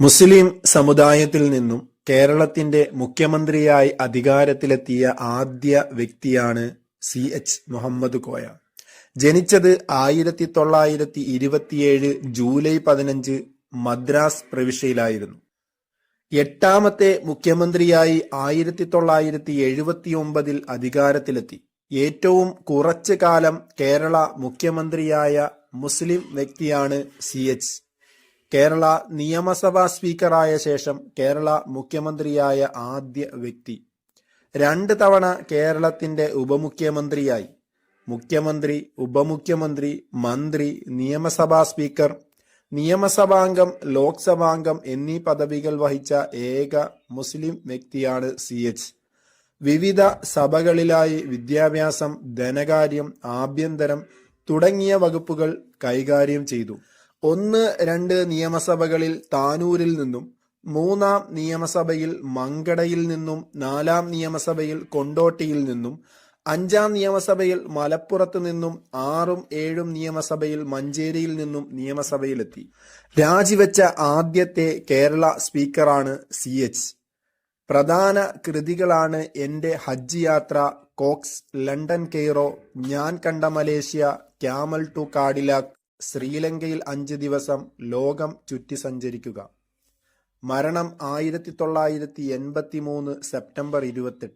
മുസ്ലിം സമുദായത്തിൽ നിന്നും കേരളത്തിന്റെ മുഖ്യമന്ത്രിയായി അധികാരത്തിലെത്തിയ ആദ്യ വ്യക്തിയാണ് CH മുഹമ്മദ് കോയ. ജനിച്ചത് 1927 ജൂലൈ 15 മദ്രാസ് പ്രവിശ്യയിലായിരുന്നു. എട്ടാമത്തെ മുഖ്യമന്ത്രിയായി 1979 അധികാരത്തിലെത്തി. ഏറ്റവും കുറച്ച് കാലം കേരള മുഖ്യമന്ത്രിയായ മുസ്ലിം വ്യക്തിയാണ് CH. കേരള നിയമസഭാ സ്പീക്കറായ ശേഷം കേരള മുഖ്യമന്ത്രിയായ ആദ്യ വ്യക്തി. 2 തവണ കേരളത്തിന്റെ ഉപമുഖ്യമന്ത്രിയായി. മുഖ്യമന്ത്രി, ഉപമുഖ്യമന്ത്രി, മന്ത്രി, നിയമസഭാ സ്പീക്കർ, നിയമസഭാംഗം, ലോക്സഭാംഗം എന്നീ പദവികൾ വഹിച്ച ഏക മുസ്ലിം വ്യക്തിയാണ് CH. വിവിധ സഭകളിലായി വിദ്യാഭ്യാസം, ധനകാര്യം, ആഭ്യന്തരം തുടങ്ങിയ വകുപ്പുകൾ കൈകാര്യം ചെയ്തു. 1-2 നിയമസഭകളിൽ താനൂരിൽ നിന്നും, 3-ാം നിയമസഭയിൽ മങ്കടയിൽ നിന്നും, 4-ാം നിയമസഭയിൽ കൊണ്ടോട്ടിയിൽ നിന്നും, 5-ാം നിയമസഭയിൽ മലപ്പുറത്ത് നിന്നും, 6-7 നിയമസഭയിൽ മഞ്ചേരിയിൽ നിന്നും നിയമസഭയിലെത്തി. രാജിവെച്ച ആദ്യത്തെ കേരള സ്പീക്കറാണ് CH. പ്രധാന കൃതികളാണ് എന്റെ ഹജ്ജ് യാത്ര, കോക്സ്, ലണ്ടൻ കെയ്റോ, ഞാൻ കണ്ട മലേഷ്യ, ക്യാമൽ ടു കാഡിലാക്ക്, ശ്രീലങ്കയിൽ 5 ദിവസം, ലോകം ചുറ്റി സഞ്ചരിക്കുക. മരണം 1983 സെപ്റ്റംബർ 28.